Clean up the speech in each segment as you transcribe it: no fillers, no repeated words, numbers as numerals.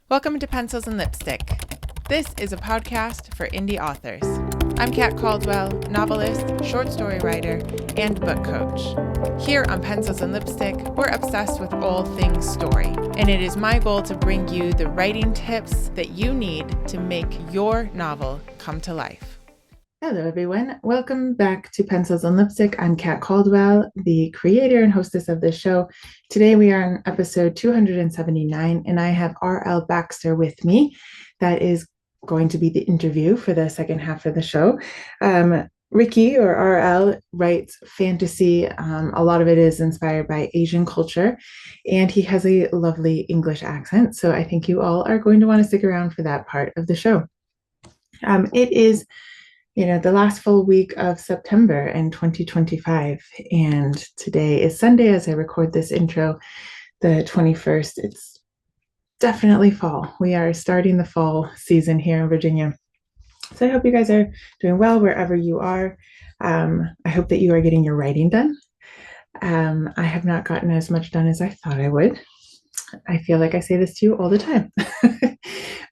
Welcome to Pencils and Lipstick. This is a podcast for indie authors. I'm Kat Caldwell, novelist, short story writer, and book coach. Here on Pencils and Lipstick, we're obsessed with all things story, and it is my goal to bring you the writing tips that you need to make your novel come to life. Hello, everyone. Welcome back to Pencils and Lipstick. I'm Kat Caldwell, the creator and hostess of this show. Today we are on episode 279, and I have R.L. Baxter with me. That is going to be the interview for the second half of the show. Ricky, or R.L., writes fantasy. A lot of it is inspired by Asian culture, and he has a lovely English accent. So I think you all are going to want to stick around for that part of the show. It is the last full week of September in 2025. And today is Sunday as I record this intro, the 21st. It's definitely fall. We are starting the fall season here in Virginia. So I hope you guys are doing well wherever you are. I hope that you are getting your writing done. I have not gotten as much done as I thought I would. I feel like I say this to you all the time,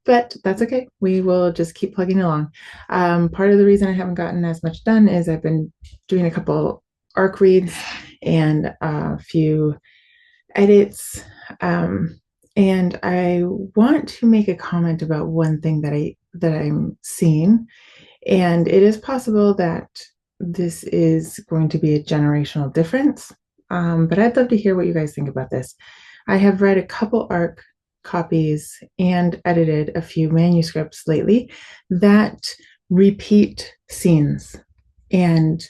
but that's okay. We will just keep plugging along. Part of the reason I haven't gotten as much done is I've been doing a couple arc reads and a few edits. And I want to make a comment about one thing that I'm seeing, and it is possible that this is going to be a generational difference. But I'd love to hear what you guys think about this. I have read a couple ARC copies and edited a few manuscripts lately that repeat scenes. And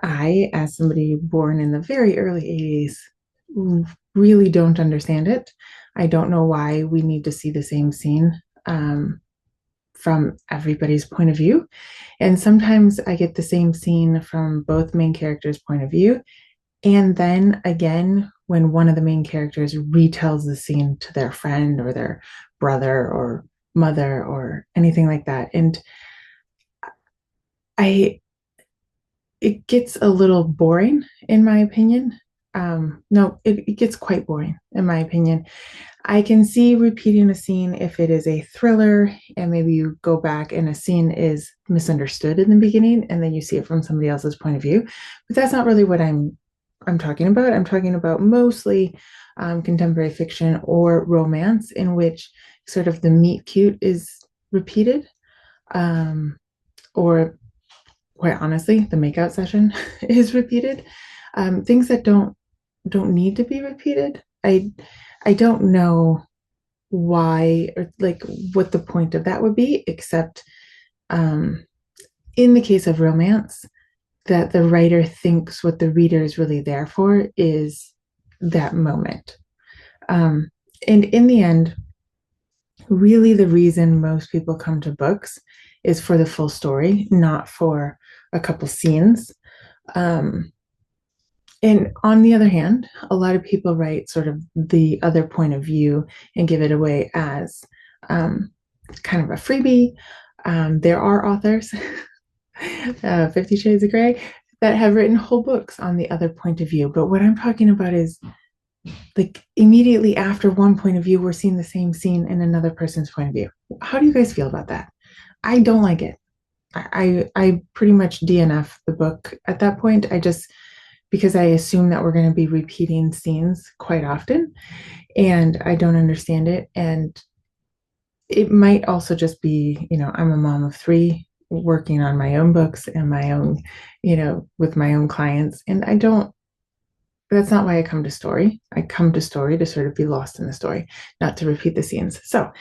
I, as somebody born in the very early 80s, really don't understand it. I don't know why we need to see the same scene from everybody's point of view. And sometimes I get the same scene from both main characters' point of view. And then again, when one of the main characters retells the scene to their friend or their brother or mother or anything like that. And it gets a little boring, in my opinion. It gets quite boring, in my opinion. I can see repeating a scene if it is a thriller and maybe you go back and a scene is misunderstood in the beginning and then you see it from somebody else's point of view. But that's not really what I'm talking about. I'm talking about mostly contemporary fiction or romance in which sort of the meet cute is repeated, or quite honestly, the makeout session is repeated. Things that don't need to be repeated. I don't know why or like what the point of that would be, except in the case of romance, that the writer thinks what the reader is really there for is that moment. And in the end, really the reason most people come to books is for the full story, not for a couple scenes. And on the other hand, a lot of people write sort of the other point of view and give it away as kind of a freebie. There are authors 50 Shades of Grey that have written whole books on the other point of view. But what I'm talking about is like immediately after one point of view, we're seeing the same scene in another person's point of view. How do you guys feel about that? I don't like it. I pretty much DNF the book at that point. Because I assume that we're going to be repeating scenes quite often and I don't understand it. And it might also just be, I'm a mom of three working on my own books and my own, with my own clients. And that's not why I come to story. I come to story to sort of be lost in the story, not to repeat the scenes. So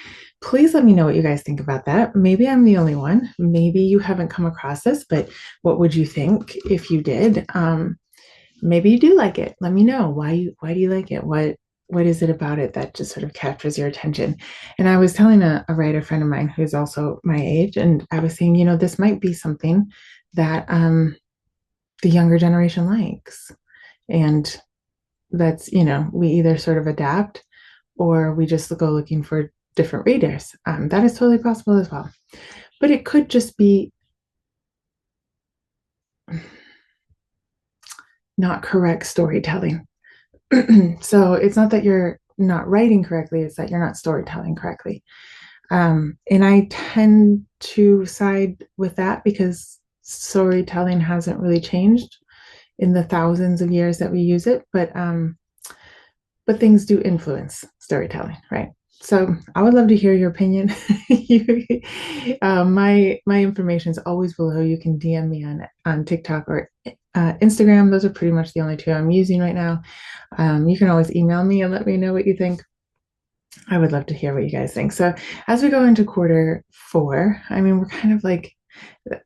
please let me know what you guys think about that. Maybe I'm the only one. Maybe you haven't come across this, but what would you think if you did? Maybe you do like it. Let me know. Why do you like it? What is it about it that just sort of captures your attention? And I was telling a writer friend of mine who's also my age, and I was saying, this might be something that the younger generation likes. And that's, we either sort of adapt or we just go looking for different readers. That is totally possible as well. But it could just be not correct storytelling. So it's not that you're not writing correctly, it's that you're not storytelling correctly. And I tend to side with that because storytelling hasn't really changed in the thousands of years that we use it, but things do influence storytelling, right? So I would love to hear your opinion. My information is always below. You can DM me on TikTok or Instagram. Those are pretty much the only two I'm using right now. You can always email me and let me know what you think. I would love to hear what you guys think. So as we go into quarter four, I mean, we're kind of like,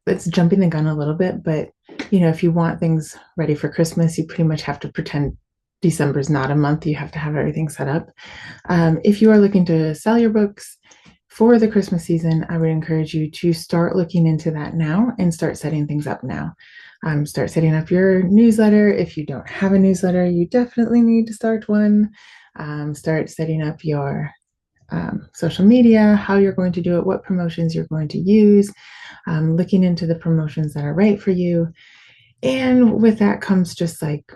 it's jumping the gun a little bit, but if you want things ready for Christmas, you pretty much have to pretend December's not a month. You have to have everything set up. If you are looking to sell your books for the Christmas season, I would encourage you to start looking into that now and start setting things up now. Start setting up your newsletter. If you don't have a newsletter, you definitely need to start one. Start setting up your social media, how you're going to do it, what promotions you're going to use, looking into the promotions that are right for you. And with that comes just like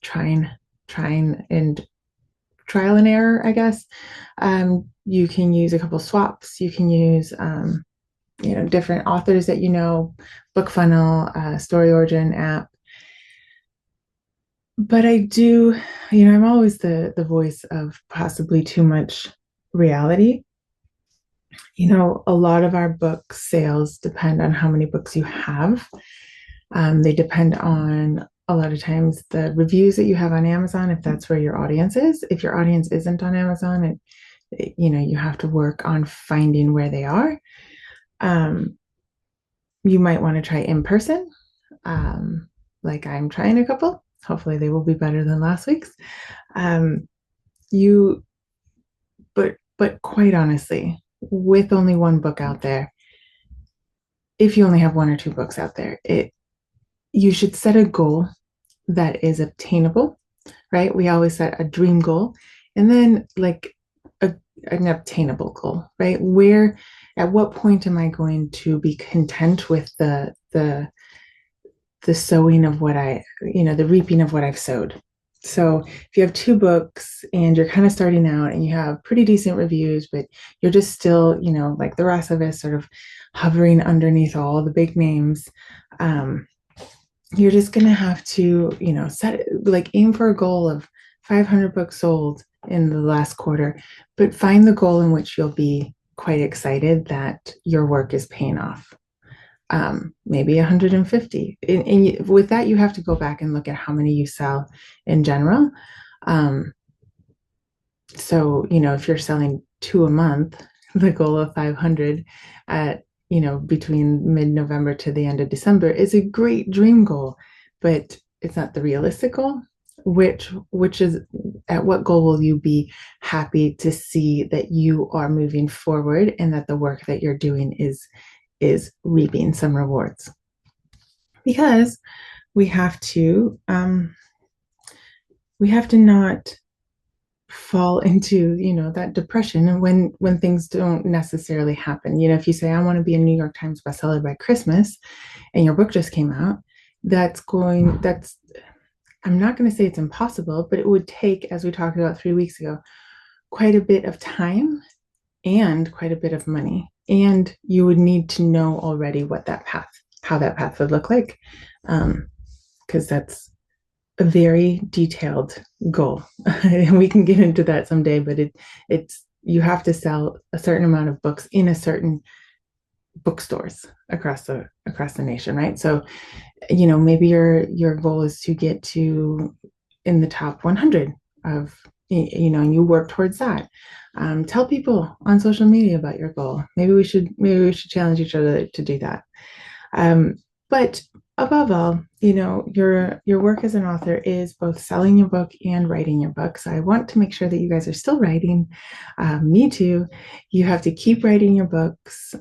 trying and trial and error, I guess. You can use a couple swaps. You can use, different authors that BookFunnel, Story Origin app. But I do, I'm always the voice of possibly too much reality. A lot of our book sales depend on how many books you have. They depend on a lot of times the reviews that you have on Amazon, if that's where your audience is. If your audience isn't on Amazon, you have to work on finding where they are. You might want to try in person, like I'm trying a couple. Hopefully they will be better than last week's. But quite honestly, with only one book out there, if you only have one or two books out there, you should set a goal that is obtainable, right? We always set a dream goal and then like an obtainable goal, right? At what point am I going to be content with the sowing of the reaping of what I've sowed? So if you have two books and you're kind of starting out and you have pretty decent reviews, but you're just still, like the rest of us, sort of hovering underneath all the big names, you're just going to have to, aim for a goal of 500 books sold in the last quarter, but find the goal in which you'll be quite excited that your work is paying off. Maybe 150. And with that, you have to go back and look at how many you sell in general. So, if you're selling 2 a month, the goal of 500 at, between mid-November to the end of December is a great dream goal, but it's not the realistic goal. Which is, at what goal will you be happy to see that you are moving forward and that the work that you're doing is reaping some rewards? Because we have to not fall into that depression and when things don't necessarily happen. If you say I want to be a New York Times bestseller by Christmas and your book just came out, I'm not going to say it's impossible, but it would take, as we talked about 3 weeks ago, quite a bit of time and quite a bit of money. And you would need to know already how that path would look like, because that's a very detailed goal. And we can get into that someday, but you have to sell a certain amount of books in a certain bookstores across the nation, right? So, maybe your goal is to get to in the top 100 of, and you work towards that. Tell people on social media about your goal. Maybe we should challenge each other to do that. But above all, your work as an author is both selling your book and writing your book. So I want to make sure that you guys are still writing. Me too. You have to keep writing your books.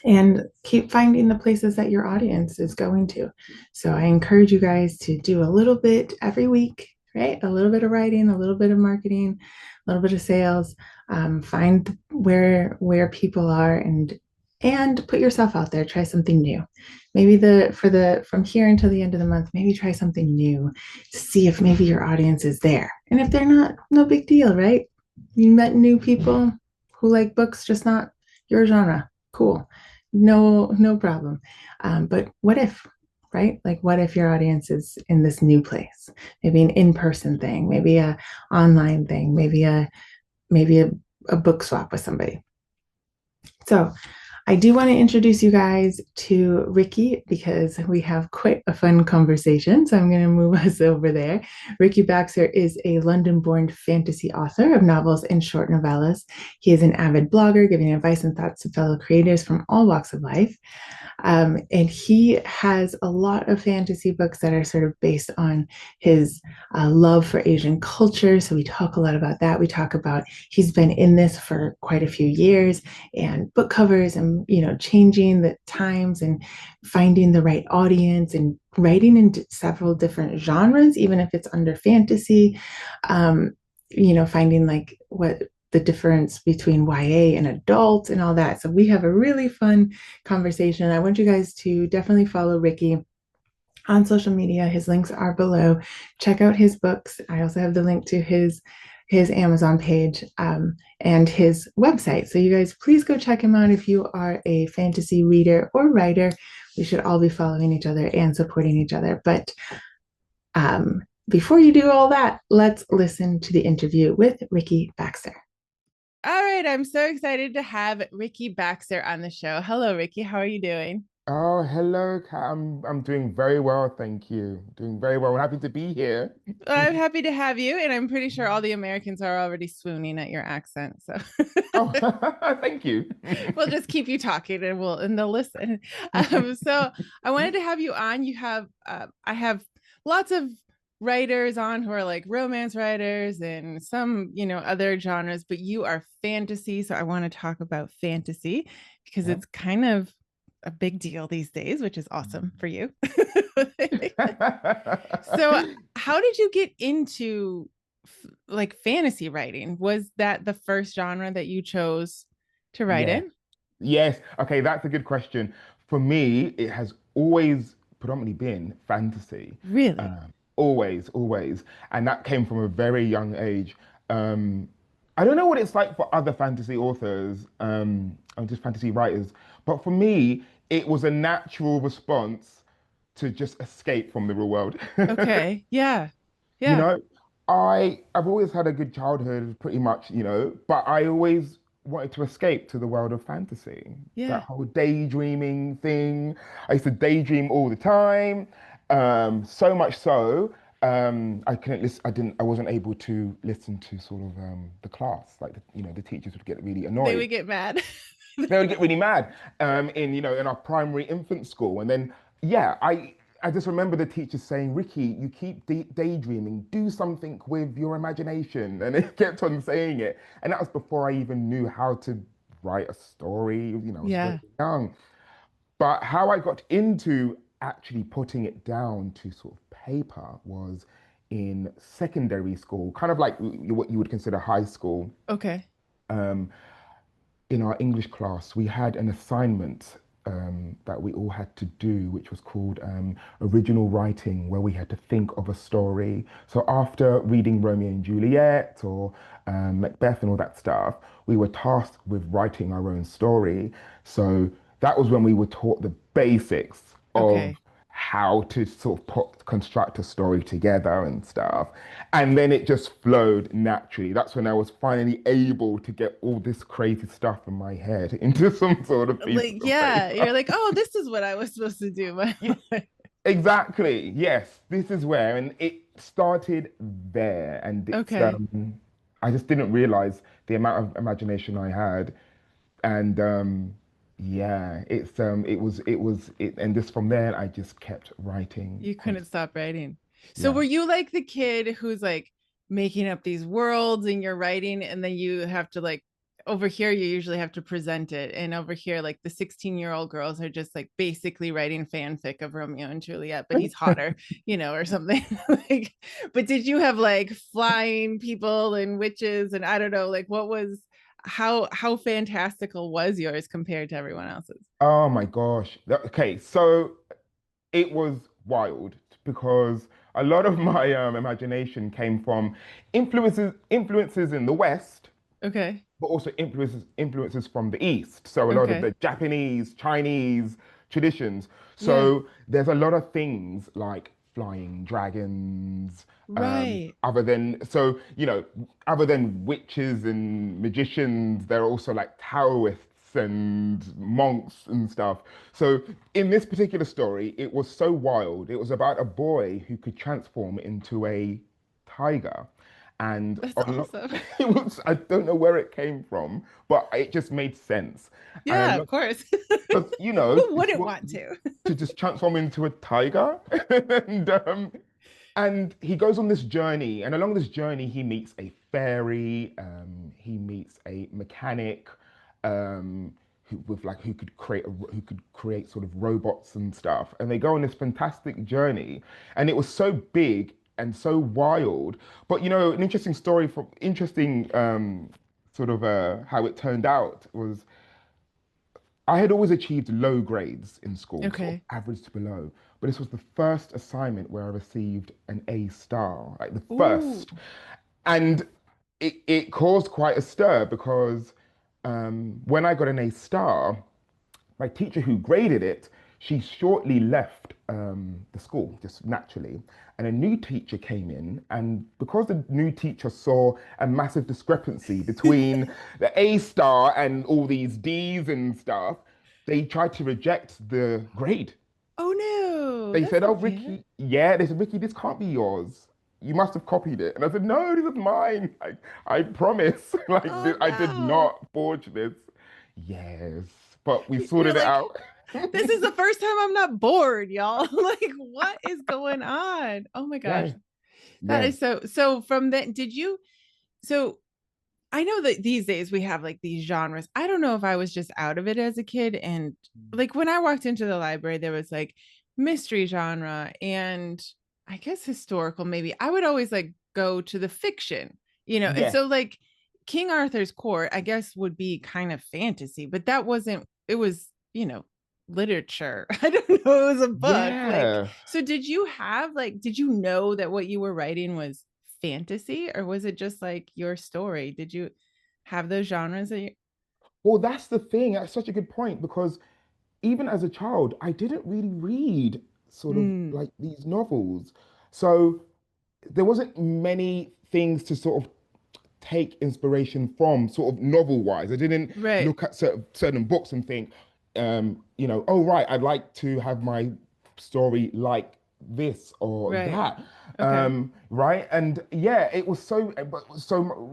And keep finding the places that your audience is going to. So I encourage you guys to do a little bit every week, right? A little bit of writing, a little bit of marketing, a little bit of sales. Find where people are and and put yourself out there. Try something new. Maybe the for the from here until the end of the month, maybe try something new to see if maybe your audience is there. And if they're not, no big deal, right? You met new people who like books, just not your genre. Cool. No problem. But what if, right? Like, what if your audience is in this new place? Maybe an in-person thing, maybe a online thing, maybe a book swap with somebody. So I do want to introduce you guys to Ricky because we have quite a fun conversation. So I'm going to move us over there. Ricky Baxter is a London born fantasy author of novels and short novellas. He is an avid blogger, giving advice and thoughts to fellow creators from all walks of life. And he has a lot of fantasy books that are sort of based on his love for Asian culture. So we talk a lot about that. We talk about he's been in this for quite a few years, and book covers, and changing the times and finding the right audience, and writing in several different genres, even if it's under fantasy. Finding like what the difference between YA and adult and all that. So we have a really fun conversation. I want you guys to definitely follow Ricky on social media. His links are below. Check out his books. I also have the link to his Amazon page and his website. So you guys, please go check him out if you are a fantasy reader or writer. We should all be following each other and supporting each other. But before you do all that, let's listen to the interview with Ricky Baxter. All right, I'm so excited to have Ricky Baxter on the show. Hello, Ricky. How are you doing? Oh, hello, Kat. I'm doing very well, thank you. Doing very well. Happy to be here. I'm happy to have you, and I'm pretty sure all the Americans are already swooning at your accent. So, Oh, thank you. We'll just keep you talking, and they'll listen. So I wanted to have you on. I have lots of writers on who are like romance writers and some other genres, but you are fantasy, so I want to talk about fantasy because Yeah. it's kind of a big deal these days, which is awesome for you. So how did you get into like fantasy writing? Was that the first genre that you chose to write Yeah. in? Yes. Okay, that's a good question. For me, it has always predominantly been fantasy. Really? Always, always. And that came from a very young age. Um, I don't know what it's like for other fantasy authors, or just fantasy writers, but for me, it was a natural response to just escape from the real world. Okay. Yeah. You Yeah. know, I've always had a good childhood, pretty much, but I always wanted to escape to the world of fantasy. Yeah. That whole daydreaming thing. I used to daydream all the time. So much so, I couldn't listen, I wasn't able to listen to sort of the class. Like the teachers would get really They annoyed. would get mad. They would get really mad in our primary infant school. And then yeah, I just remember the teachers saying, Ricky, you keep daydreaming, do something with your imagination. And they kept on saying it. And that was before I even knew how to write a story. I was very Yeah. young. But how I got into actually putting it down to sort of paper was in secondary school, kind of like what you would consider high school. Okay. Um, in our English class, we had an assignment that we all had to do, which was called original writing, where we had to think of a story. So after reading Romeo and Juliet or Macbeth and all that stuff, we were tasked with writing our own story. So that was when we were taught the basics of Okay. how to sort of construct a story together and stuff. And then it just flowed naturally. That's when I was finally able to get all this crazy stuff in my head into some sort of piece Like, of yeah, you're paper. like, oh, this is what I was supposed to do. Exactly. Yes, this is where, and it started there. And Okay. I just didn't realize the amount of imagination I had. And yeah, and just from there, I just kept writing You couldn't constantly. stop writing. So Yeah. were you like the kid who's like making up these worlds in your writing, and then you have to like over here you usually have to present it, and over here like the 16-year-old girls are just like basically writing fanfic of Romeo and Juliet, but he's hotter, or something. Like, but did you have like flying people and witches and I don't know, like what was how fantastical was yours compared to everyone else's? Oh my gosh. Okay, so it was wild because a lot of my imagination came from influences in the West, Okay. but also influences from the East. So a lot of Okay. the Japanese, Chinese traditions. Yeah. So there's a lot of things like flying dragons, Right. other than other than witches and magicians, there are also like Taoists and monks and stuff. So in this particular story, it was so wild. It was about a boy who could transform into a tiger. And That's a lot, awesome. it was, I don't know where it came from, but it just made sense. And Yeah, a of lot, course. because, Who it's wouldn't what want to? to just transform into a tiger. and and he goes on this journey, and along this journey, he meets a fairy, he meets a mechanic, who could create sort of robots and stuff. And they go on this fantastic journey, and it was so big and so wild. But an interesting story from interesting sort of how it turned out was I had always achieved low grades in school, sort of Okay. average to below. But this was the first assignment where I received an A star, like the Ooh. first. And it caused quite a stir because when I got an A star, my teacher who graded it, she shortly left the school, just naturally. And a new teacher came in. And because the new teacher saw a massive discrepancy between the A star and all these D's and stuff, they tried to reject the grade. Oh no, They that's said, "Oh, not fair. Ricky, yeah." They said, "Ricky, this can't be yours. You must have copied it." And I said, "No, this is mine. I promise. Oh I did no. not forge this." Yes, but we You're sorted it like, out. this is the first time I'm not bored, y'all. Like, what is going on? Oh my gosh. Yeah, That yeah, is so from then, so I know that these days we have like these genres. I don't know if I was just out of it as a kid. And like when I walked into the library, there was like mystery genre and I guess historical, maybe. I would always like go to the fiction, and yeah, so like King Arthur's Court, I guess, would be kind of fantasy, but that wasn't, it was, literature. I don't know, it was a book. Like, yeah. so did you know that what you were writing was fantasy, or was it just like your story? Did you have those genres that you Well, that's the thing. That's such a good point because even as a child, I didn't really read sort of mm, like these novels. So there wasn't many things to sort of take inspiration from sort of novel wise. I didn't right, look at certain books and think, oh, right, I'd like to have my story like this or right, that. okay, Right. And yeah, it was so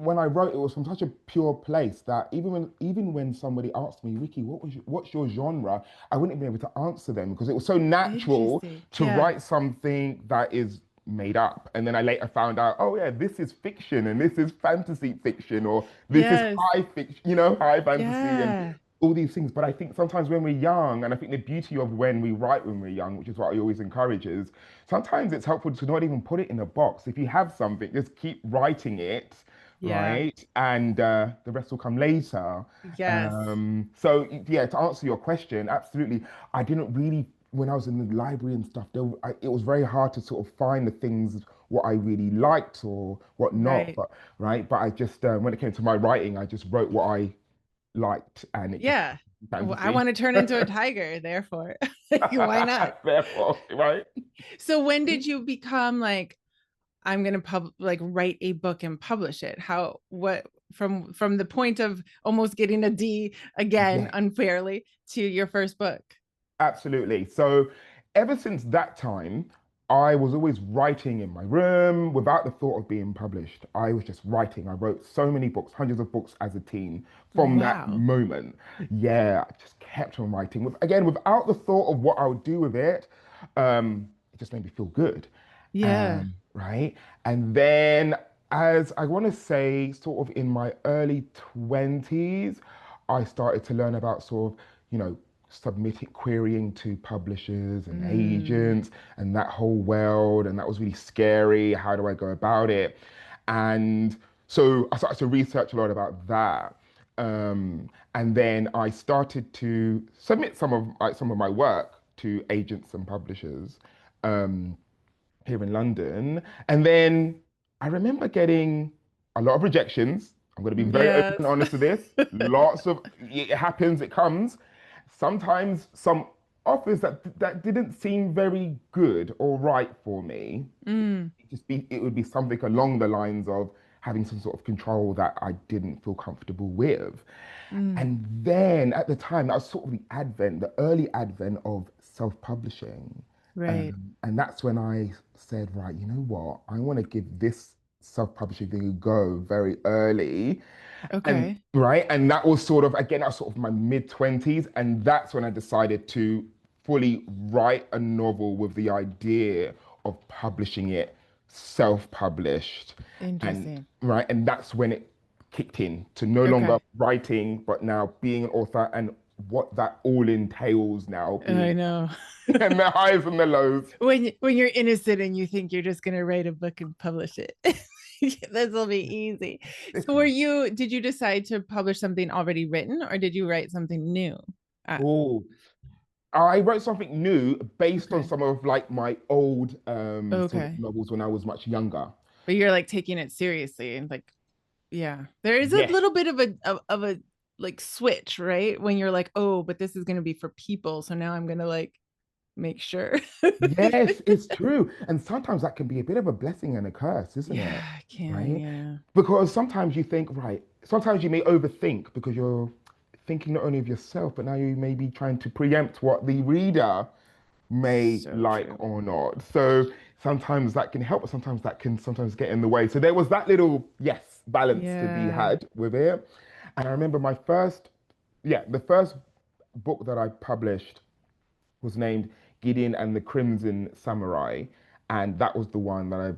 when I wrote, it was from such a pure place that even when somebody asked me, Ricky, what's your genre? I wouldn't be able to answer them because it was so natural interesting, to yeah, write something that is made up. And then I later found out, oh yeah, this is fiction and this is fantasy fiction or this is yes, high fiction, high fantasy and yeah, all these things. But I think sometimes when we're young, and I think the beauty of when we write when we're young, which is what I always encourage, is sometimes it's helpful to not even put it in a box. If you have something, just keep writing it, yeah, right? And the rest will come later. yes, So yeah, to answer your question, absolutely. I didn't really, when I was in the library and stuff, it was very hard to sort of find the things what I really liked or what not. right, But right, but I just when it came to my writing, I just wrote what I liked, and it just yeah. Well, I fantasy. want to turn into a tiger, therefore. Like, why not? Therefore, right? So when did you become like, I'm gonna write a book and publish it? How what from the point of almost getting a D again Yeah. unfairly to your first book? Absolutely. So ever since that time, I was always writing in my room without the thought of being published. I was just writing. I wrote so many books, hundreds of books as a teen from that Wow. moment. Yeah, I just kept on writing. Again, without the thought of what I would do with it, it just made me feel good. Yeah. Right. And then, as I want to say, sort of in my early 20s, I started to learn about sort of, submitting, querying to publishers and Mm, agents and that whole world. And that was really scary. How do I go about it? And so I started to research a lot about that. And then I started to submit some of my work to agents and publishers um, here in London. And then I remember getting a lot of rejections. I'm going to be very open and Yes. honest with this. Lots of it happens, it comes. Sometimes some offers that didn't seem very good or right for me. Mm, It would be something along the lines of having some sort of control that I didn't feel comfortable with. mm, And then at the time, that was sort of the early advent of self-publishing. right. And that's when I said, right, you know what? I want to give this self-publishing thing a go very early. And Okay. right. And that was sort of, again, I was sort of my mid-20s. And that's when I decided to fully write a novel with the idea of publishing it self-published. And Interesting. right. And that's when it kicked in to no longer Okay. writing, but now being an author and what that all entails now being I know. and the highs and the lows. When you're innocent and you think you're just gonna write a book and publish it. This will be easy. So Listen, did you decide to publish something already written or did you write something new? Uh, oh, I wrote something new based on okay. some of like my old sort of Okay. novels when I was much younger. But you're like taking it seriously and like, yeah. There is a Yes, little bit of a like switch, right? When you're like, oh, but this is gonna be for people. So now I'm gonna like make sure. yes, it's true. And sometimes that can be a bit of a blessing and a curse, isn't Yeah, it? I can, Right? yeah. Because sometimes you think, right, sometimes you may overthink because you're thinking not only of yourself, but now you may be trying to preempt what the reader may So like true. or not. So sometimes that can help, but sometimes that can sometimes get in the way. So there was that little, yes, balance to be Yeah. had with it. And I remember the first book that I published was named Gideon and the Crimson Samurai. And that was the one that I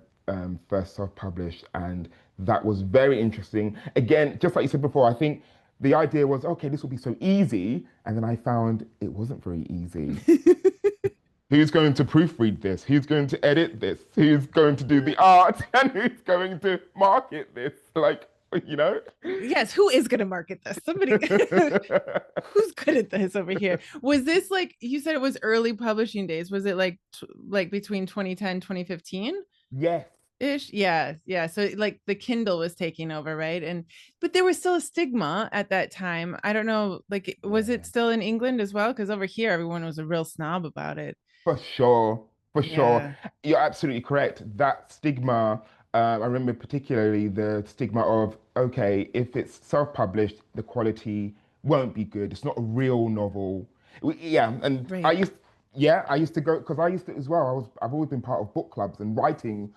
first self-published. And that was very interesting. Again, just like you said before, I think the idea was, okay, this will be so easy. And then I found it wasn't very easy. Who's going to proofread this? Who's going to edit this? Who's going to do the art? And who's going to market this? Like, you know? Yes, who is going to market this? Somebody who's good at this over here. Was this like you said it was early publishing days? Was it like like between 2010 2015 Yes, ish? Yeah, yeah. So like the Kindle was taking over, right? And but there was still a stigma at that time. I don't know, like was it yeah. still in England as well? Because over here everyone was a real snob about it. For sure, for sure. Yeah, You're absolutely correct. That stigma, I remember particularly the stigma of, okay, if it's self-published, the quality won't be good. It's not a real novel. Yeah, and right. I used to go, because I used to as well. I've always been part of book clubs and writing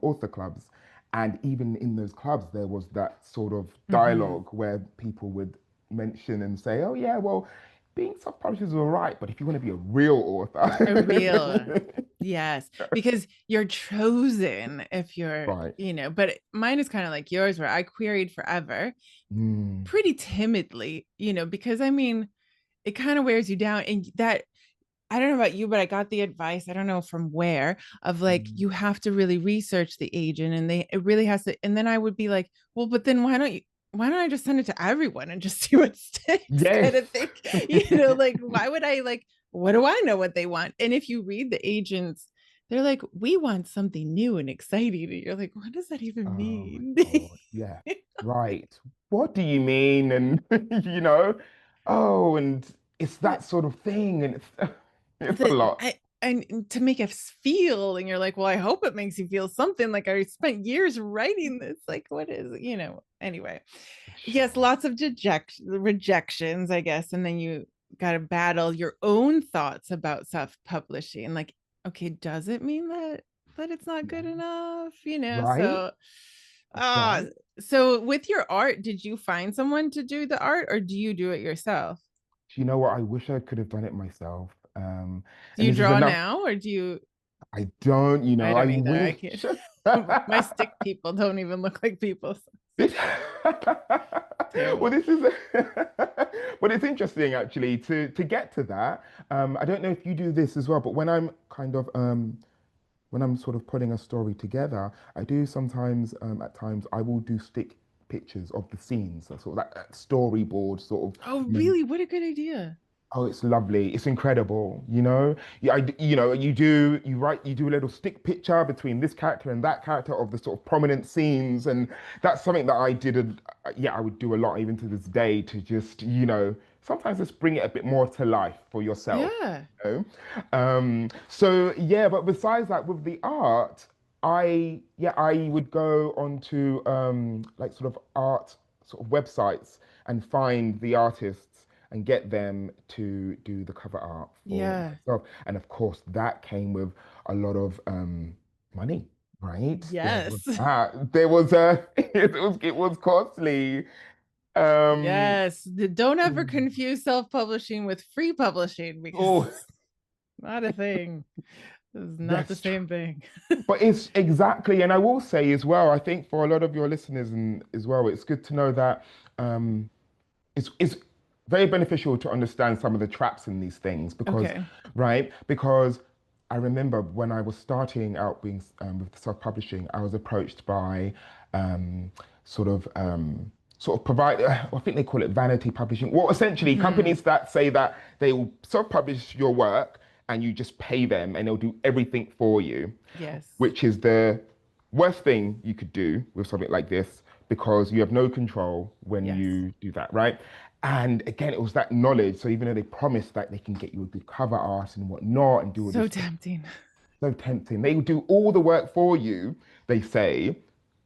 author clubs. And even in those clubs, there was that sort of Mm-hmm. dialogue where people would mention and say, oh, yeah, well, being self-published is all right, but if you want to be a real A real, author, yes, because you're chosen if you're, right. but mine is kind of like yours, where I queried forever, Mm, pretty timidly, because I mean, it kind of wears you down. And that, I don't know about you, but I got the advice, I don't know from where, of like, mm. you have to really research the agent and it really has to. And then I would be like, well, but then why don't I just send it to everyone and just see what sticks kind Yes. of thing? Like, why would I like, what do I know what they want? And if you read the agents, they're like, we want something new and exciting. And you're like, what does that even Oh my mean? God. Yeah. Right. What do you mean? And oh, and it's that sort of thing, and it's a that lot. and to make us feel, and you're like, well, I hope it makes you feel something, like I spent years writing this, like what is, anyway. Yes, Sure. lots of rejections, I guess, and then you got to battle your own thoughts about self-publishing, like, okay, does it mean that it's not good Yeah. enough, Right. so uh Right. so with your art, did you find someone to do the art or do you do it yourself? Do you know what? I wish I could have done it myself. Do And you this is draw enough. now or do you? I don't, I I don't either. I can't. wish. My stick people don't even look like people. This, well, Terrible. this is, but it's interesting actually to get to that. I don't know if you do this as well, but when I'm sort of putting a story together, I do sometimes, at times, I will do stick pictures of the scenes, so sort of that storyboard sort of. Oh, really? What a good idea. Oh, it's lovely. It's incredible. You know, yeah, you know, you do a little stick picture between this character and that character of the sort of prominent scenes, and that's something that I did. Yeah, I would do a lot even to this day to just, sometimes just bring it a bit more to life for yourself. Yeah. You so yeah, but besides that, with the art, I would go onto like sort of art sort of websites and find the artists and get them to do the cover art for Yeah. myself. And of course, that came with a lot of money, right? There was Yes. that. There was a it was costly. Um, Yes. Don't ever confuse self-publishing with free publishing because oh, it's not a thing. It's not the that's same thing. But it's exactly, and I will say as well, I think for a lot of your listeners and as well, it's good to know that um, it's very beneficial to understand some of the traps in these things because, Okay. right? Because I remember when I was starting out being with self-publishing, I was approached by um, sort of provide. I think they call it vanity publishing. Well, essentially, Hmm. companies that say that they will self-publish your work and you just pay them and they'll do everything for you, Yes. which is the worst thing you could do with something like this because you have no control when Yes. you do that, right? And again, it was that knowledge. So even though they promise that they can get you a good cover art and whatnot and do all So this stuff, tempting. so tempting. They will do all the work for you, they say,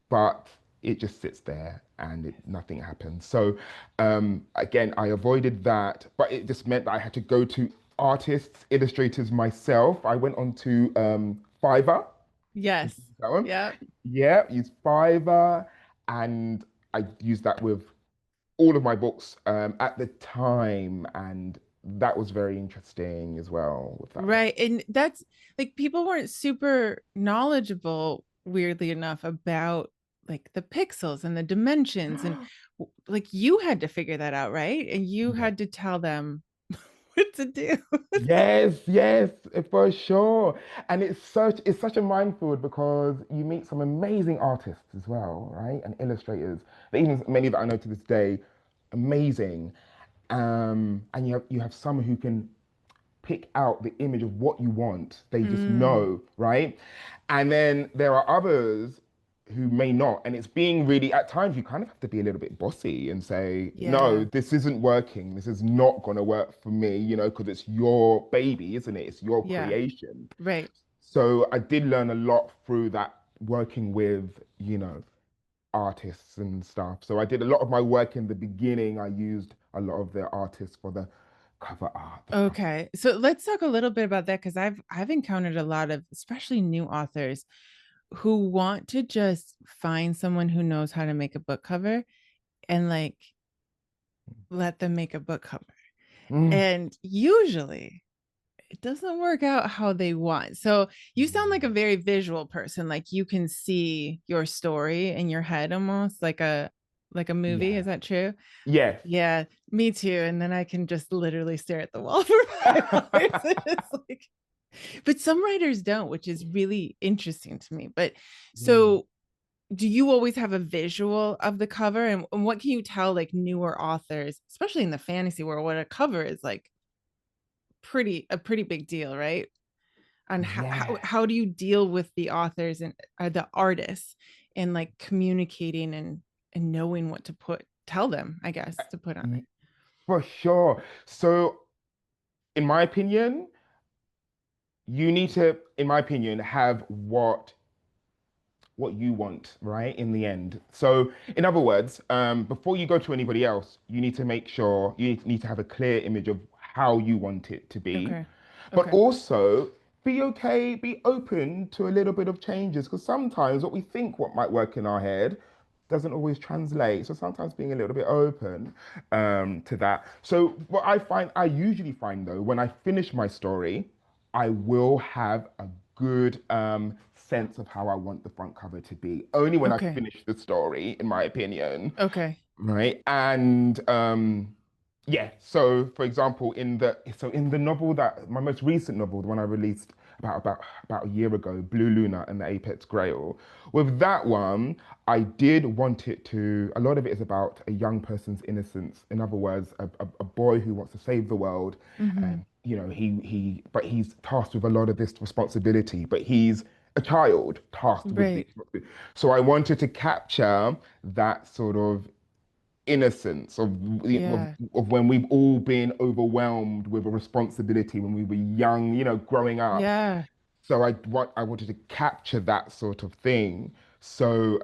but it just sits there and nothing happens. So again, I avoided that, but it just meant that I had to go to artists, illustrators myself. I went on to Fiverr. Yes. That one. Yeah. Yeah, use Fiverr, and I used that with all of my books at the time, and that was very interesting as well with that one. Right. And that's like people weren't super knowledgeable, weirdly enough, about like the pixels and the dimensions. And like you had to figure that out, right? And you Yeah. had to tell them what to do. Yes, yes, for sure. And it's such a minefield because you meet some amazing artists as well, right? And illustrators. Even many that I know to this day, amazing. And you have some who can pick out the image of what you want. They just Mm, know, right? And then there are others who may not. And it's being really, at times, you kind of have to be a little bit bossy and say, no, yeah. this isn't working. This is not going to work for me, because it's your baby, isn't it? It's your Yeah. creation. Right. So I did learn a lot through that working with, artists and stuff. So I did a lot of my work in the beginning. I used a lot of the artists for the cover art, the front. Okay. So let's talk a little bit about that because I've encountered a lot of especially new authors who want to just find someone who knows how to make a book cover and like let them make a book cover. Mm. And usually it doesn't work out how they want. So you sound like a very visual person. Like you can see your story in your head almost like a movie. Is Yeah. that true? Yes. Yeah, me too. And then I can just literally stare at the wall for 5 hours. It's like, but some writers don't, which is really interesting to me. But Yeah. so do you always have a visual of the cover? And what can you tell like newer authors, especially in the fantasy world, what a cover is like pretty big deal, right? On Yeah. how do you deal with the authors and the artists and like communicating and knowing what to tell them, I guess, to put on it. Y- For sure. So, in my opinion, you need to, in my opinion, have what you want, right? In the end. So, in other words, before you go to anybody else, you need to make sure you need to have a clear image of how you want it to be, Okay. but Okay. also be okay, be open to a little bit of changes because sometimes what we think what might work in our head doesn't always translate. So sometimes being a little bit open to that. So what I usually find though, when I finish my story, I will have a good sense of how I want the front cover to be. Only when I Okay. finish the story, in my opinion, Okay. right? And yeah, so for example, in the novel that my most recent novel, the one I released about a year ago, Blue Luna and the Apex Grail. With that one, I did want it to. A lot of it is about a young person's innocence. In other words, a boy who wants to save the world, Hmm. and but he's tasked with a lot of this responsibility. But he's a child tasked with the Right. responsibility. So I wanted to capture that sort of innocence Yeah. of when we've all been overwhelmed with a responsibility when we were young, growing up. Yeah. I wanted to capture that sort of thing. So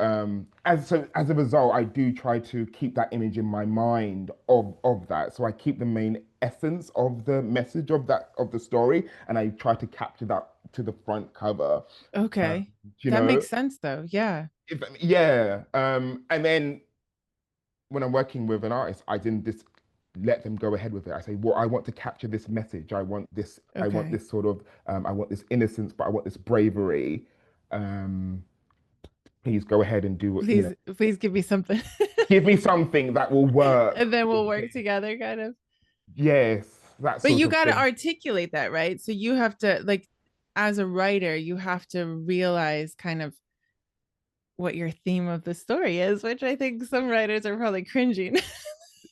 as a result, I do try to keep that image in my mind of that. So I keep the main essence of the message of the story, and I try to capture that to the front cover. Uh, Okay. you That know, makes sense though. Yeah. yeah. And then when I'm working with an artist, I didn't just let them go ahead with it. I say, well, I want to capture this message. I want Okay. this sort of, I want this innocence, but I want this bravery. Um, Please go ahead and do Please give me something. give me something that will And work then we'll with work this. together kind of. Yes, that But sort you of got to thing. articulate that, right? So you have to like as a writer, you have to realize kind of what your theme of the story is, which I think some writers are probably cringing.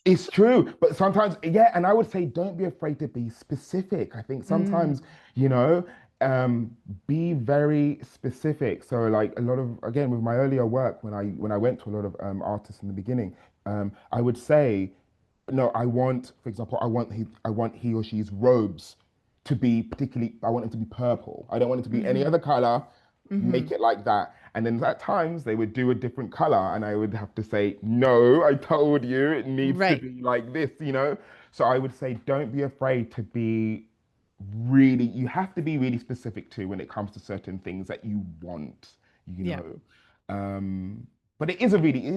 It's true, but sometimes, yeah, and I would say don't be afraid to be specific. I think Mm, sometimes, you know, um, be very specific. So, like a lot of, again, with my earlier work, when I went to a lot of artists in the beginning, I would say, no, for example, I want he or she's robes to be particularly, I want it to be purple. I don't want it to be any hmm. other color. Hmm. Make it like that. And then at times they would do a different color, and I would have to say, no, I told you it needs to Right. be like this. So I would say, don't be afraid to be you have to be really specific too when it comes to certain things that you want, you Yeah. know. Um, but it is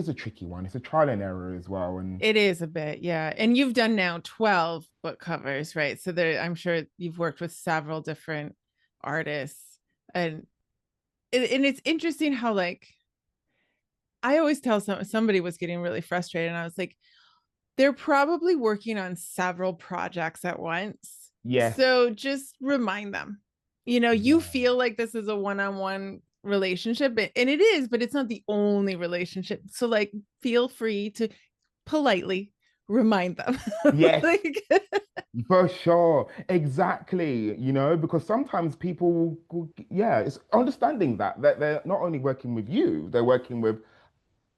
a tricky one. It's a trial and error as well. And It is a bit, yeah. And you've done now 12 book covers, right? So there, I'm sure you've worked with several different artists. And it's interesting how like I always tell somebody was getting really frustrated and I was like, they're probably working on several projects at once. yes, So just remind them, you yeah. feel like this is a one-on-one relationship, and it is, but it's not the only relationship. So like feel free to politely remind them. Yes, Like, for sure. Exactly. Because sometimes yeah, it's understanding that they're not only working with you, they're working with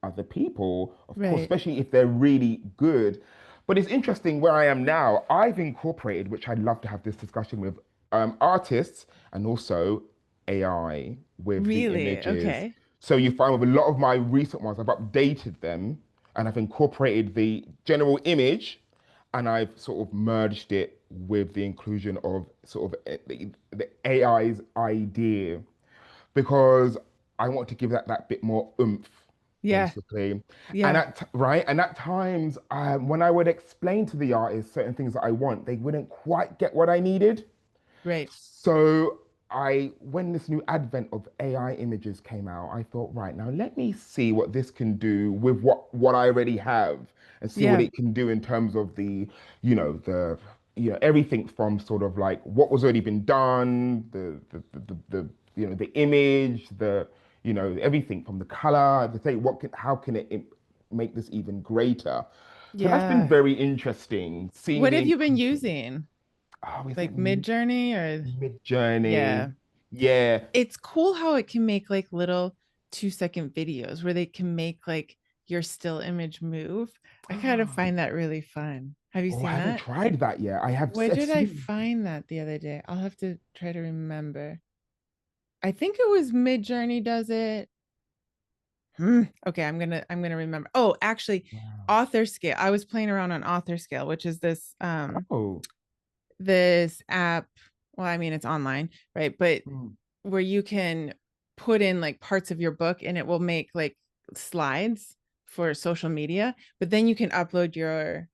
other people, of course, right. especially if they're really good. But it's interesting where I am now. I've incorporated, which I'd love to have this discussion with artists and also AI with the Really? images. Okay. So you find with a lot of my recent ones, I've updated them and I've incorporated the general image and I've sort of merged it with the inclusion of sort of the AI's idea because I want to give that bit more oomph, Yeah. basically. Yeah. And at times, when I would explain to the artist certain things that I want, they wouldn't quite get what I needed. Right. So when this new advent of AI images came out, I thought, right, now let me see what this can do with what I already have and see what Yeah. it can do in terms of everything from sort of like what was already been done, the image, everything from the color, to say how can it make this even greater. So that's been Yeah. very interesting, seeing What the have you been inclusion. using? Oh, is it Like Mid Journey or Mid-Journey? yeah. Yeah. It's cool how it can make like little 2-second videos where they can make like your still image move. I kind of find that really fun. Have you Oh, I seen haven't that? tried that yet. Where I've did I seen. find that the other day? I'll have to try to remember. I think it was Mid Journey does it. Okay, I'm gonna remember. Oh, actually, Wow. Author Scale. I was playing around on Author Scale, which is Oh. this app. Well, I mean, it's online, right? But Hmm. where you can put in like parts of your book and it will make like slides for social media, but then you can upload your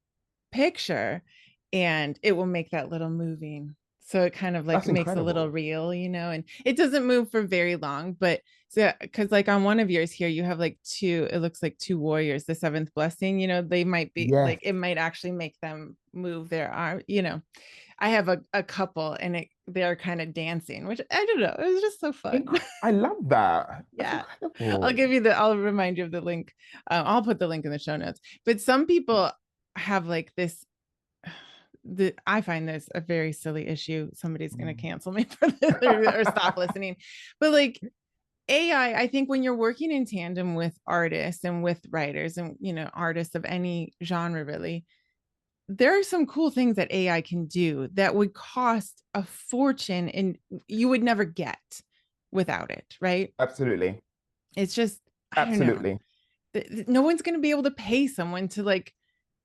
picture and it will make that little moving So it kind of like That's makes a little incredible. reel, and it doesn't move for very long. But so, because like on one of yours here, you have like two, it looks like two warriors, the seventh blessing, they might be like, Yes. it might actually make them move their arm. I have a couple and they're kind of dancing, which I don't know. It was just so fun. I love that. That's Yeah. incredible. I'll remind you of the link. I'll put the link in the show notes. But some people have like this I find this a very silly issue. Somebody's going to Mm. cancel me for this or stop listening. But like AI, I think when you're working in tandem with artists and with writers and, artists of any genre, really, there are some cool things that AI can do that would cost a fortune and you would never get without it, right? Absolutely. It's just, I don't know. Absolutely. No one's going to be able to pay someone to like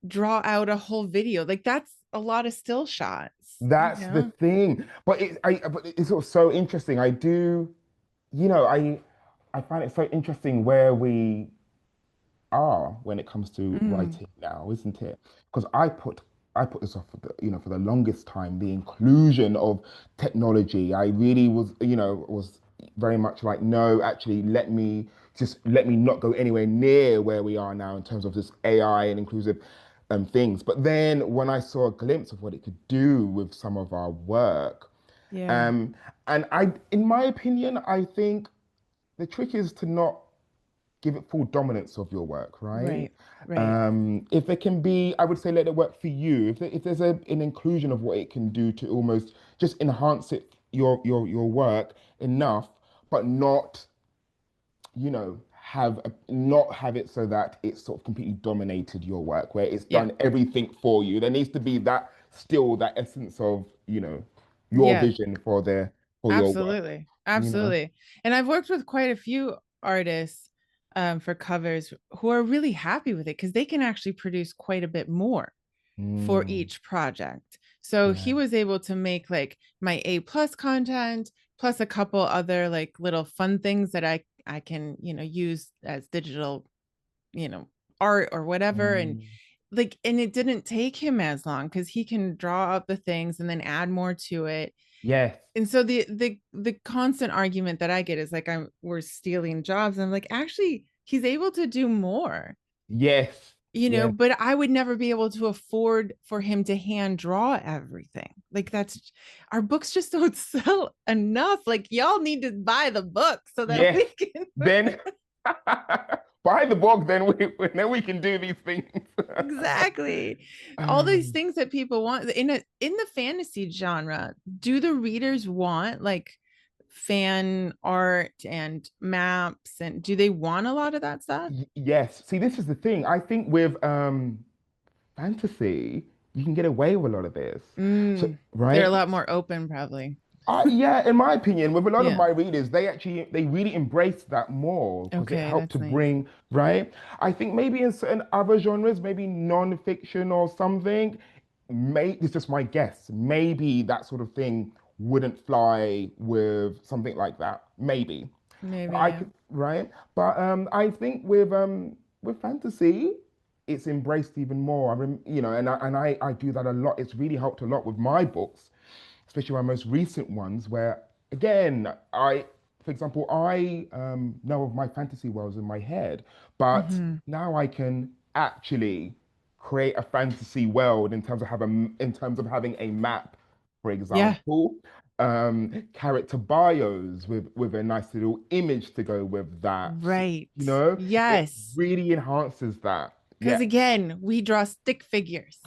draw out a whole video. Like that's a lot of still shots, That's the thing. But it's sort of so interesting. I do, I find it so interesting where we are when it comes to Mm, writing now, isn't it? Because I put this off for for the longest time, the inclusion of technology. I really was very much like, no, actually let me not go anywhere near where we are now in terms of this AI and inclusive things. But then when I saw a glimpse of what it could do with some of our work, yeah. um, and in my opinion, I think the trick is to not give it full dominance of your work, right? Right. Right. If there can be, I would say let it work for you. If there's an inclusion of what it can do to almost just enhance your work enough, but not, not have it so that it's sort of completely dominated your work, where it's Yeah. done everything for you. There needs to be that essence of, your Yeah. vision for your work, Absolutely. you know? Absolutely. And I've worked with quite a few artists for covers who are really happy with it because they can actually produce quite a bit more for Mm, each project. So he yeah. was able to make like my A plus content plus a couple other like little fun things that I can, use as digital, you know, art or whatever. And Mm, like, and it didn't take him as long because he can draw up the things and then add more to it. yes. And so the constant argument that I get is like we're stealing jobs. And I'm like, actually, he's able to do more, Yes. Yes. but I would never be able to afford for him to hand draw everything. Like that's our books just don't sell enough. Like y'all need to buy the book so that Yes. we can Then buy the book, then we can do these things. exactly all these Um, things that people want in the fantasy genre. Do the readers want like fan art and maps, and do they want a lot of that stuff? yes. See, this is the thing. I think with fantasy, you can get away with a lot of this. So, They're a right? lot more open probably. Yeah, in my opinion, with a lot of Yeah. my readers, they really embrace that more because it Okay, helped that's to nice. bring, right? I think maybe in certain other genres, maybe non-fiction or something, it's just my guess. Maybe that sort of thing wouldn't fly with something like that. Maybe. Maybe, I yeah. could, right? But I think with fantasy, it's embraced even more. And I do that a lot. It's really helped a lot with my books, especially my most recent ones, where again, for example, I know of my fantasy worlds in my head, but Hmm. now I can actually create a fantasy world in terms of having a map, for Yeah. example, character bios with a nice little image to go with that. Right. It Yes. really enhances that. Because Yeah. again, we draw stick figures.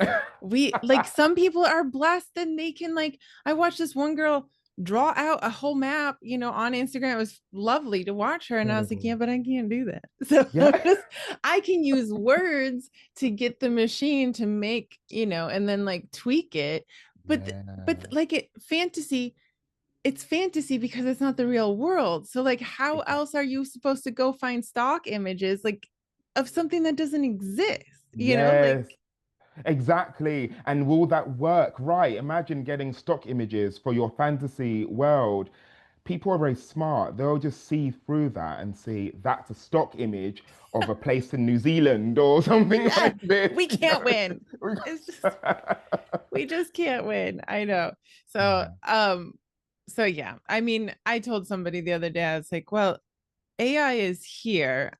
We like some people are blessed and they can like I watched this one girl draw out a whole map, on Instagram. It was lovely to watch her. And I was like, Incredible. yeah, but I can't do that. So Yeah. I can use words to get the machine to make, and then like tweak it. But Yeah. like it's fantasy because it's not the real world. So like how Exactly. else are you supposed to go find stock images like of something that doesn't exist? Like Yes, exactly. And will that work? Right. Imagine getting stock images for your fantasy world. People are very smart. They'll just see through that and see that's a stock image of a place in New Zealand or something yeah, like this. we can't win. It's just We just can't win. I know. So, Mhm. so yeah. I mean, I told somebody the other day, I was like, well, AI is here.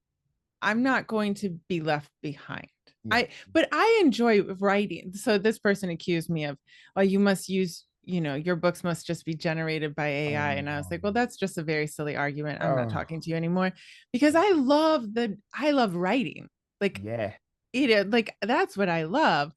I'm not going to be left behind. Yeah. But I enjoy writing. So this person accused me of, oh, you must use, your books must just be generated by AI. And I was like, well, that's just a very silly argument. I'm not Oh, talking to you anymore because I love writing. Like yeah. like that's what I love. Mm,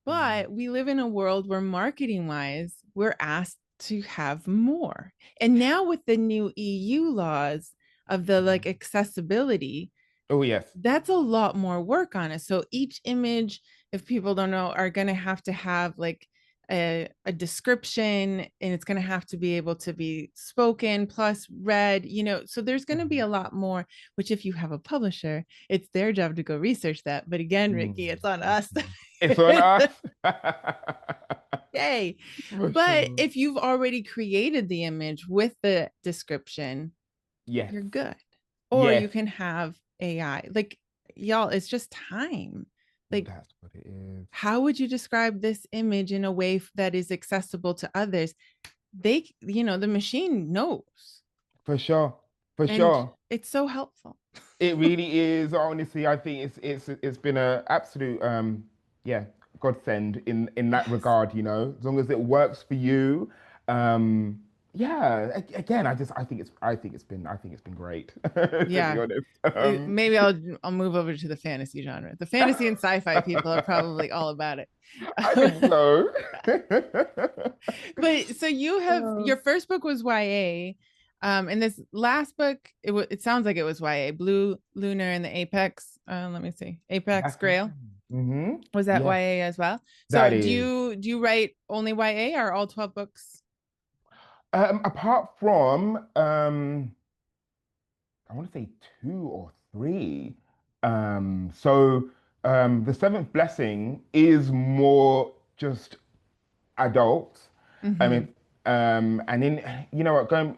But we live in a world where marketing wise, we're asked to have more. And now with the new EU laws of the like mhm. accessibility, Oh, yes. that's a lot more work on it. So each image, if people don't know, are going to have like a description, and it's going to have to be able to be spoken plus read, so there's going to be a Mhm. lot more, which if you have a publisher, it's their job to go research that. But again, Ricky, Mm, it's on us. mhm. It's on us. Yay. For But sure. if you've already created the image with the description, Yes. you're good. Or you Yes. can have AI. Like, y'all, it's just time. Like, That's what it is. how would you describe this image in a way that is accessible to others? The machine knows. For sure. For And sure. it's so helpful. It really is. Honestly, I think it's been a absolute yeah, godsend in that Yes. regard, as long as it works for you. Yeah, again, I think it's been great, to be Yeah. honest. Maybe I'll move over to the fantasy genre. The fantasy and sci-fi people are probably all about it. I think so. But so you have your Um, first book was YA, and this last book it sounds like it was YA, Blue Lunar and the Apex. Let me see, Apex that's right. Grail. Mm-hmm. Was that Yes, YA as well? So that do is. you write only YA or all 12 books? Apart from I want to say two or three. The seventh blessing is more just adults. I Mm-hmm. mean, and in what going,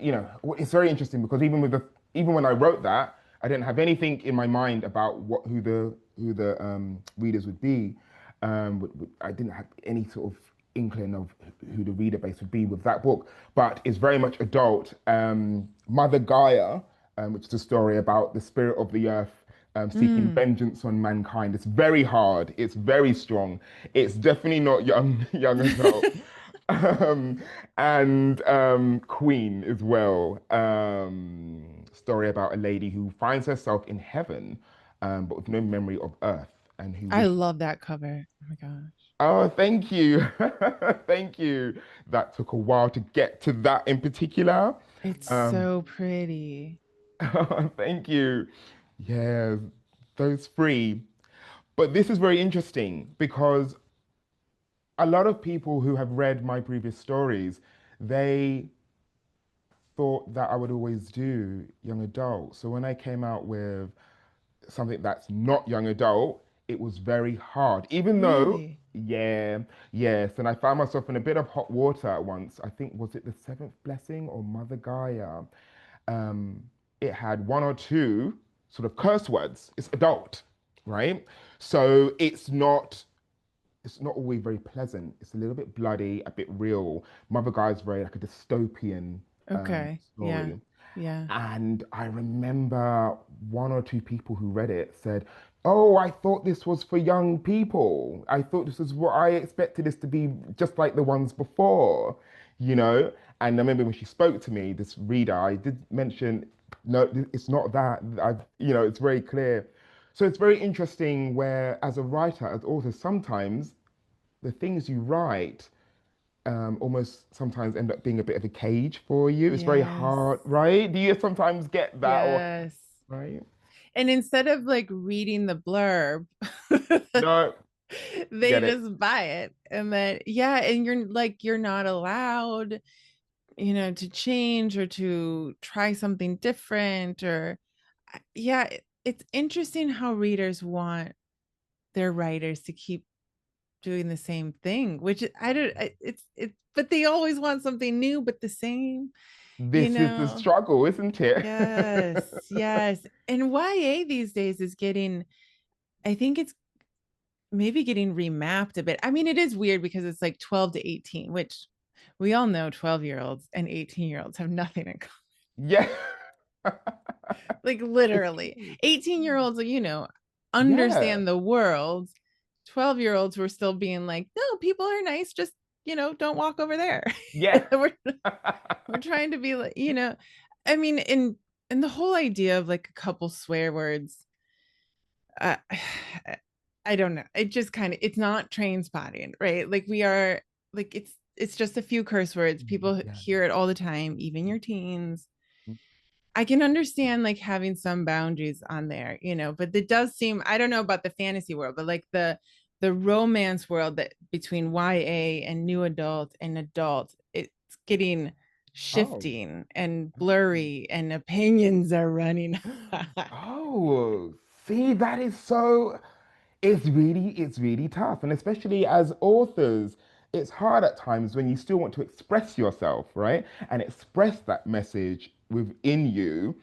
it's very interesting because even when I wrote that, I didn't have anything in my mind about who the readers would be. I didn't have any sort of inkling of who the reader base would be with that book, but it's very much adult. Mother Gaia, which is a story about the spirit of the earth seeking Mm. vengeance on mankind. It's very hard. It's very strong. It's definitely not young adult. Um, and Queen as well. Story about a lady who finds herself in heaven, but with no memory of earth, and who I wishes. love that cover. Oh my gosh. Oh, thank you, thank you. That took a while to get to that in particular. It's Um, so pretty. thank you. Yeah, those three. But this is very interesting because a lot of people who have read my previous stories, they thought that I would always do young adult. So when I came out with something that's not young adult, it was very hard. Even though, Really? yeah, yes, and I found myself in a bit of hot water at once. I think was it the seventh blessing or Mother Gaia? It had one or two sort of curse words. It's adult, right? So it's not always very pleasant. It's a little bit bloody, a bit real. Mother Guy's very like a dystopian Okay. Yeah. story. Yeah. And I remember one or two people who read it said, "Oh, I thought this was for young people. I thought this is what I expected this to be just like the ones before, you know?" And I remember when she spoke to me, this reader, I did mention, no, it's not that. It's very clear. So it's very interesting where, as a writer, as author, sometimes the things you write almost sometimes end up being a bit of a cage for you. It's very Yes. hard, right? Do you sometimes get that, or Yes. right? And instead of like reading the blurb, No, they get it. just buy it. And then, yeah, and you're not allowed, to change or to try something different or, yeah, it's interesting how readers want their writers to keep doing the same thing, which I don't, but they always want something new, but the same, you This is the know? struggle, isn't it? Yes, yes. And YA these days is getting, I think it's maybe getting remapped a bit. I mean, it is weird because it's like 12 to 18, which we all know 12-year-olds and 18-year-olds have nothing in common. Yeah. Like It's literally. true. 18-year-olds, Yeah. understand the world. 12-year-olds were still being like, no, people are nice, just, don't walk over there. Yeah. we're trying to be like, I mean, in the whole idea of like a couple swear words, uh, I don't know. It just kind of, it's not train spotting, right? Like we are like it's just a few curse words. People Yeah. hear it all the time, even your teens. I can understand like having some boundaries on there, but it does seem, I don't know about the fantasy world, but like the romance world that between YA and new adult and adult, it's getting Oh. shifting and blurry and opinions are running. Oh, see, that is so, it's really tough. And especially as authors, it's hard at times when you still want to express yourself, right? And express that message within you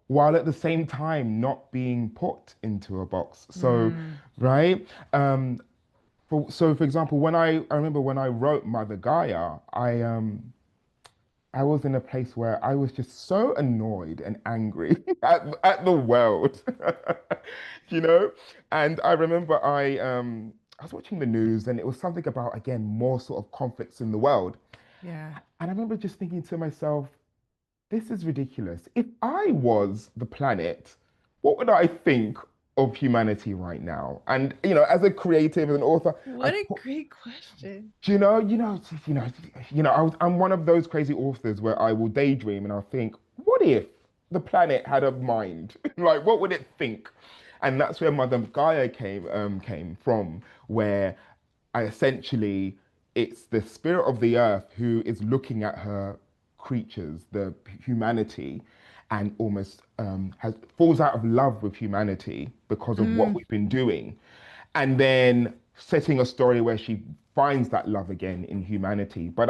while at the same time not being put into a box. So, Mm, right? So for example, I remember when I wrote Mother Gaia, I was in a place where I was just so annoyed and angry at the world, you know? And I remember I was watching the news and it was something about, again, more sort of conflicts in the world. yeah. And I remember just thinking to myself, this is ridiculous. If I was the planet, what would I think of humanity right now? And, as a creative, as an author, I What a great question. do I'm one of those crazy authors where I will daydream and I'll think, what if the planet had a mind? Like, what would it think? And that's where Mother Gaia came from, where I essentially it's the spirit of the earth who is looking at her creatures, the humanity, and almost has falls out of love with humanity because of what Mm, we've been doing, and then setting a story where she finds that love again in humanity. But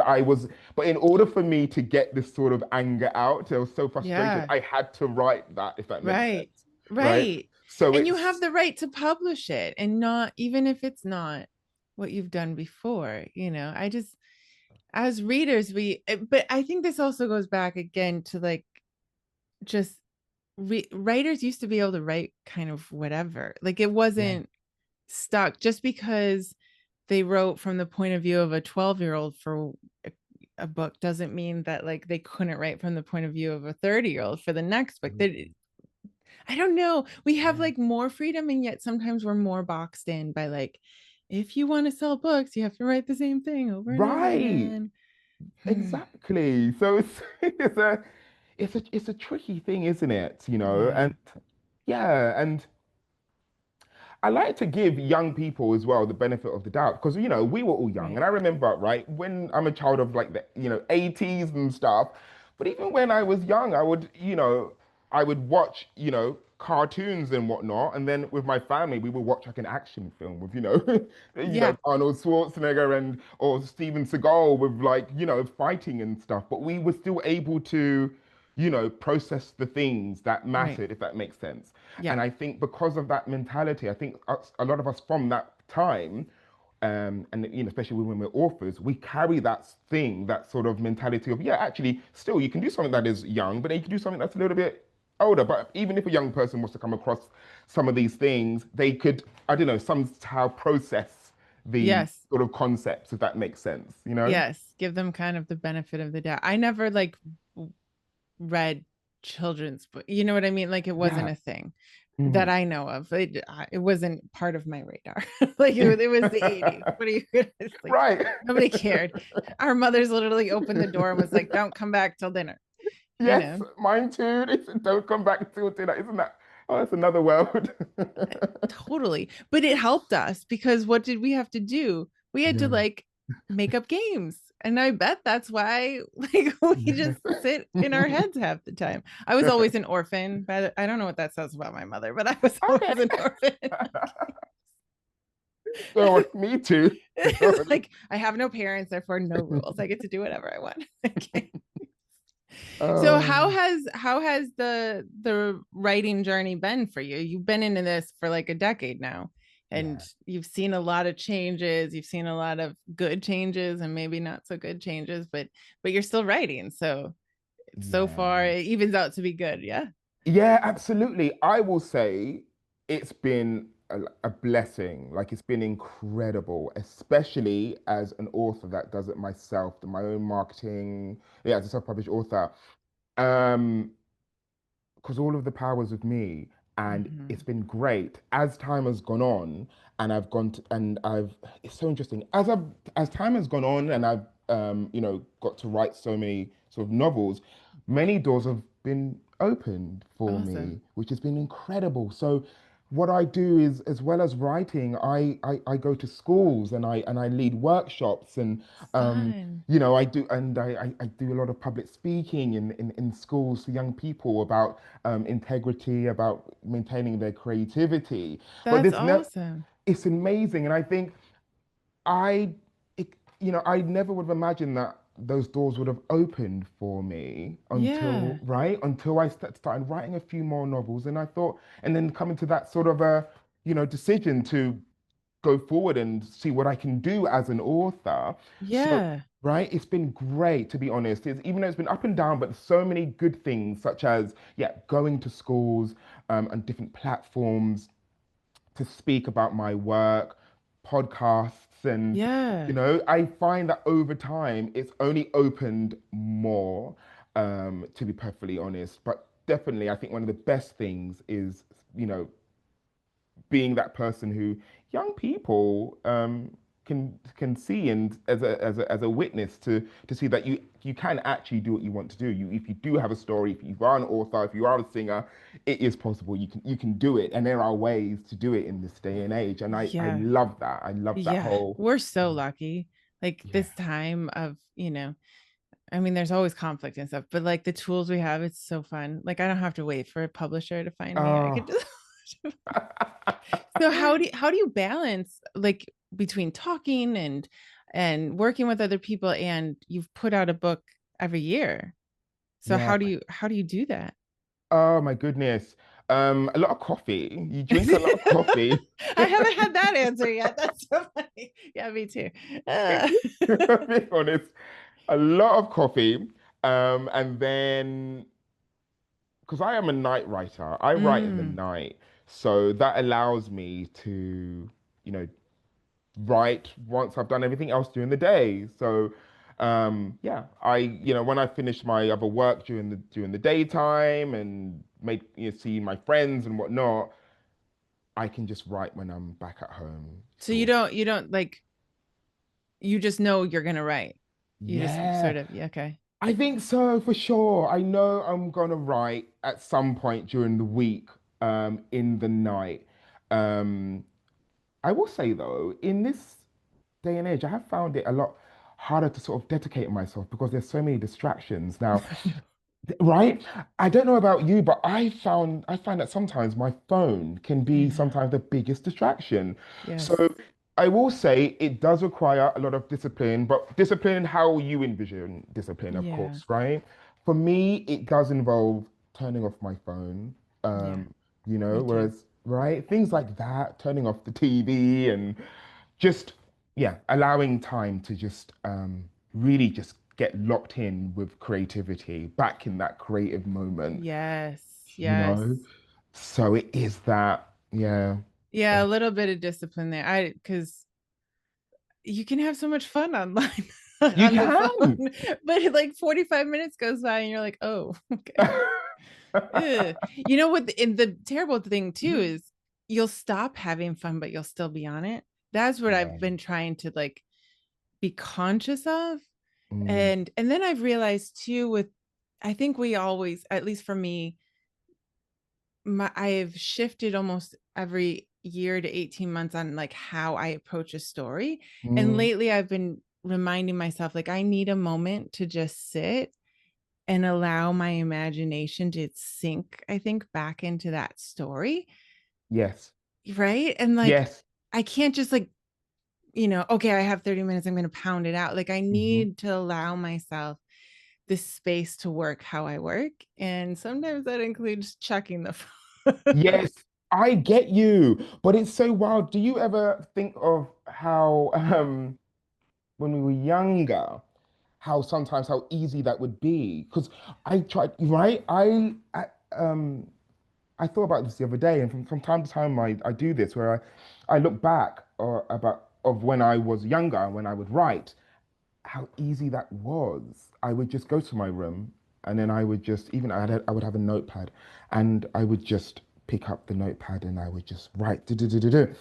in order for me to get this sort of anger out, I was so frustrated. yeah. I had to write that, if that makes Right. sense, right? Right. So And you have it's the right to publish it and not, even if it's not what you've done before, I just, as readers, but I think this also goes back again to like just writers used to be able to write kind of whatever. Like it yeah, wasn't stuck just because they wrote from the point of view of a 12-year-old for a book doesn't mean that like they couldn't write from the point of view of a 30-year-old for the next book. I don't know. We have yeah, like more freedom, and yet sometimes we're more boxed in by like, if you want to sell books, you have to write the same thing over and over right. again. Exactly. So it's it's a tricky thing, isn't it? Yeah. And yeah, and I like to give young people as well the benefit of the doubt because we were all young, Right. and I remember right when I'm a child of like the 80s and stuff. But even when I was young, I would watch cartoons and whatnot, and then with my family we would watch like an action film with Yeah. Arnold Schwarzenegger and or Steven Seagal with like fighting and stuff. But we were still able to process the things that Right. mattered, if that makes sense. Yeah. And I think because of that mentality, I think a lot of us from that time, and especially when we're authors, we carry that thing, that sort of mentality of, yeah, actually, still you can do something that is young, but then you can do something that's a little bit older. But even if a young person was to come across some of these things, they could, I don't know, somehow process the Yes. sort of concepts, if that makes sense? Yes. Give them kind of the benefit of the doubt. I never like read children's book. You know what I mean? Like it wasn't Yeah. a thing that Mhm. I know of. It wasn't part of my radar. Like it was the 80s. What are you gonna it's like? Right. Nobody cared. Our mothers literally opened the door and was like, "Don't come back till dinner." You Yes, know, mine too. They said, don't come back till dinner. Isn't that? Oh, that's another world. totally. But it helped us because what did we have to do? We had to Yeah. like make up games. And I bet that's why like we Yeah. just sit in our heads half the time. I was always an orphan, but I don't know what that says about my mother, but I was Okay. always an orphan. So me too. It's like I have no parents, therefore no rules. I get to do whatever I want. Okay. So how Um, has the writing journey been for you? You've been into this for like a decade now. and Yeah. you've seen a lot of changes. You've seen a lot of good changes and maybe not so good changes, but you're still writing. So far Yeah. it evens out to be good. Yeah. Yeah, absolutely. I will say it's been a blessing. Like it's been incredible, especially as an author that does it myself, my own marketing. Yeah, as a self-published author. Um, because all of the powers with me, and it's Mhm. been great as time has gone on, and I've gone to, and I've it's so interesting as time has gone on, and I've got to write so many sort of novels. Many doors have been opened for Awesome. me, which has been incredible. So what I do is, as well as writing, I go to schools and I lead workshops, and Fun. I do, and I do a lot of public speaking in schools to young people about integrity, about maintaining their creativity. But That's awesome. it's amazing, and I think I, I never would have imagined that those doors would have opened for me Yeah. until I started writing a few more novels, and I thought, and then coming to that sort of a, decision to go forward and see what I can do as an author. So, Yeah. right, it's been great to be honest. Even though it's been up and down, but so many good things, such as, yeah, going to schools and different platforms to speak about my work, podcasts, and, Yeah. I find that over time it's only opened more, to be perfectly honest. But definitely, I think one of the best things is, being that person who young people can see, and as a witness to see that you can actually do what you want to do. If you do have a story, if you are an author, if you are a singer, it is possible. You can do it, and there are ways to do it in this day and age. And I Yeah. love that. I love that Yeah. whole. We're so lucky. Like Yeah. this time of, I mean, there's always conflict and stuff, but like the tools we have, it's so fun. Like I don't have to wait for a publisher to find me. I could Oh. just So how do you balance like between talking and working with other people, and you've put out a book every year. So Yeah. how do you do that? Oh my goodness. A lot of coffee. You drink a lot of I coffee. haven't had that answer yet. That's so funny. Yeah, me too. Being honest, a lot of coffee. And then because I am a night writer, I write in the Mm. night. So that allows me to, you know, write once I've done everything else during the day. So yeah, when I finish my other work during the daytime and see my friends and whatnot, I can just write when I'm back at home. So you So don't like, you just know you're gonna write. You just sort yeah. of, yeah, okay. I think so for sure. I know I'm gonna write at some point during the week, in the night. Um, I will say though, in this day and age, I have found it a lot harder to sort of dedicate myself because there's so many distractions now. Right? I don't know about you, but I find that sometimes my phone can I be know. sometimes the biggest distraction. So Yes. I will say it does require a lot of discipline, but discipline how you envision discipline, of Yeah. course, right? For me, it does involve turning off my phone. Yeah. Me too. Whereas, right, things like that, turning off the TV and just, yeah, allowing time to just really just get locked in with creativity, back in that creative moment, Yes. you know? Yes. So it is that, yeah. Yeah, Uh, a little bit of discipline there. Because you can have so much fun online You on the can. phone, but like 45 minutes goes by and you're like, oh, okay. Ugh. You know what? In the terrible thing too is you'll stop having fun, but you'll still be on it. That's what I've Yeah. been trying to like be conscious of. Mm, And then I've realized too with, I think we always, at least for me, I've shifted almost every year to 18 months on like how I approach a story. And mm, lately I've been reminding myself like I need a moment to just sit and allow my imagination to sink, I think, back into that story. yes. Right. And like Yes. I can't just like, okay, I have 30 minutes, I'm going to pound it out. Like I Hmm. need to allow myself this space to work how I work. And sometimes that includes checking the phone. Yes. I get you, but it's so wild. Do you ever think of how when we were younger, how sometimes how easy that would be? Because I tried, right? I thought about this the other day, and from time to time I do this where I look back or about of when I was younger and when I would write, how easy that was. I would just go to my room and then I would just even I would have a notepad and I would just pick up the notepad and I would just write. Do.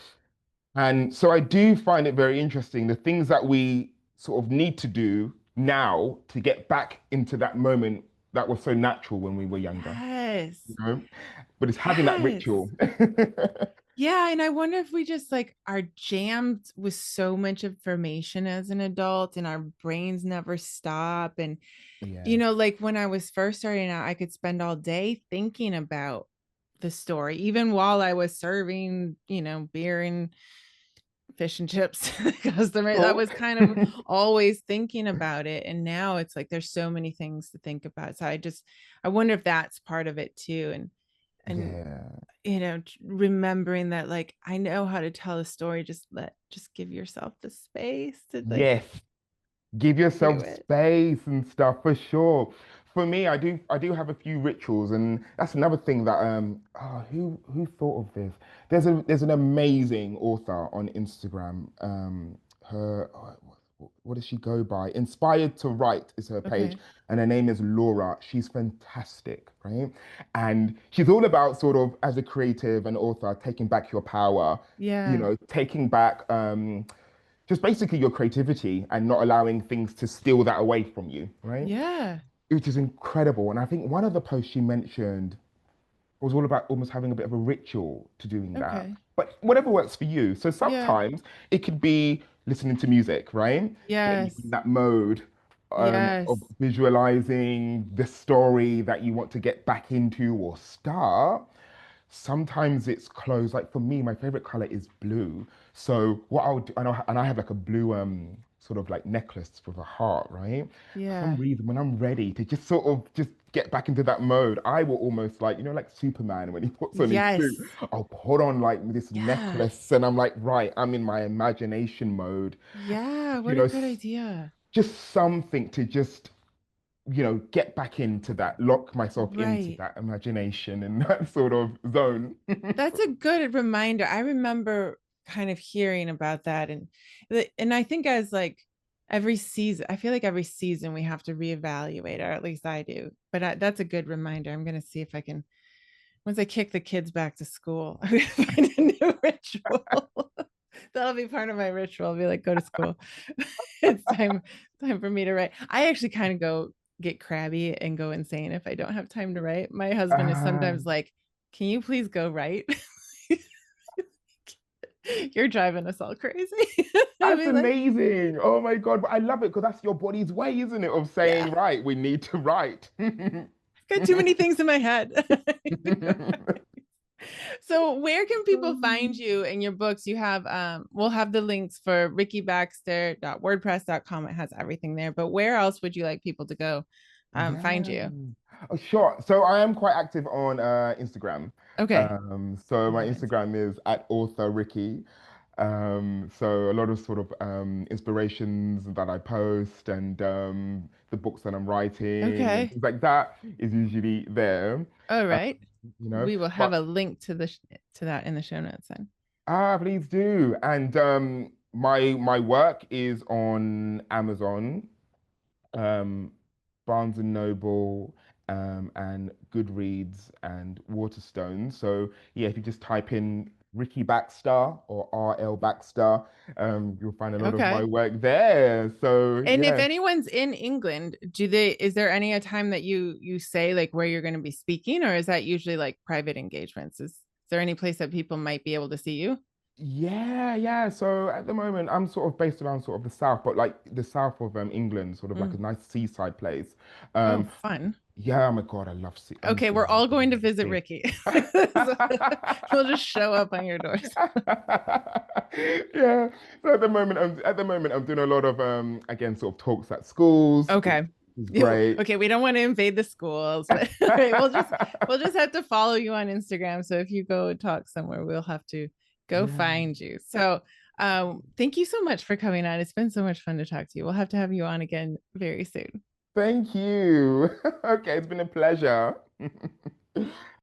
And so I do find it very interesting the things that we sort of need to do now to get back into that moment that was so natural when we were younger, you Yes. know? But it's having that Yes. ritual. Yeah, and I wonder if we just like are jammed with so much information as an adult and our brains never stop. And, Yeah. like when I was first starting out, I could spend all day thinking about the story, even while I was serving, beer and fish and chips to the customers. I Cool. was kind of always thinking about it. And now it's like there's so many things to think about. So I wonder if that's part of it too. And Yeah. remembering that like I know how to tell a story, just give yourself the space to like Yes. Give do yourself it. space and stuff for sure. For me, I do have a few rituals, and that's another thing that who thought of this? There's an amazing author on Instagram. Her what does she go by? Inspired to Write is her page, Okay. and her name is Laura. She's fantastic, right? And she's all about sort of as a creative and author taking back your power, Yeah. taking back just basically your creativity and not allowing things to steal that away from you, right? Yeah. Which is incredible. And I think one of the posts she mentioned was all about almost having a bit of a ritual to doing that. Okay. But whatever works for you. So Yeah. sometimes it could be listening to music, right? Getting you in Yes. that mode of Yes. visualizing the story that you want to get back into or start. Sometimes it's clothes. Like for me, my favorite color is blue. So what I would do, and I have like a blue sort of like necklace with a heart, right? For some Yeah. reason, when I'm ready to just sort of just get back into that mode, I will almost like, like Superman when he puts on his suit, Yes. I'll put on like this Yeah. necklace and I'm like, right, I'm in my imagination mode. Yeah. You What a know, good idea. just something to just get back into that, lock myself into Right. that imagination and that sort of zone. That's a good reminder. I remember kind of hearing about that, and I think as like every season, I feel like every season we have to reevaluate, or at least I do. But that's a good reminder. I'm going to see if I can, once I kick the kids back to school, I'm going to find a new ritual. That'll be part of my ritual. I'll be like, go to school. It's time for me to write. I actually kind of go get crabby and go insane if I don't have time to write. My husband is Ah, sometimes like, can you please go write? You're driving us all crazy. I'll that's be like, amazing. Oh my God. But I love it because that's your body's way, isn't it? Of yeah, saying, right, we need to write. I've got too many things in my head. So where can people find you in your books? You have we'll have the links for rickybaxter.wordpress.com. It has everything there. But where else would you like people to go find Yeah. you? Oh, sure. So I am quite active on Instagram. Okay. So I my have it. Instagram is at author Ricky. So a lot of sort of inspirations that I post and the books that I'm writing and Okay. things like that is usually there. All Uh, right. you know, We will have but a link to that in the show notes then. please do. And my work is on Amazon, um, Barnes and Noble, and Goodreads and Waterstone. So yeah, if you just type in Ricky Baxter or RL Baxter, you'll find a lot of my Okay. work there. So And if yeah. anyone's in England, is there any a time that you say like where you're going to be speaking, or is that usually like private engagements? Is there any place that people might be able to see you? Yeah, yeah. So at the moment, I'm sort of based around sort of the south, but like the south of England, sort of like a Mm. nice seaside place. Oh, Um, fun. yeah, oh my God, I love sea. Okay, Honestly, we're I love all going to visit sea. Ricky. So we'll just show up on your doors. Yeah. So at the moment I'm doing a lot of again sort of talks at schools, Okay. It's great. Okay, we don't want to invade the schools, but we'll just have to follow you on Instagram. So if you go talk somewhere, we'll have to go Yeah. find you. So thank you so much for coming on. It's been so much fun to talk to you. We'll have to have you on again very soon. Thank you. Okay, it's been a pleasure.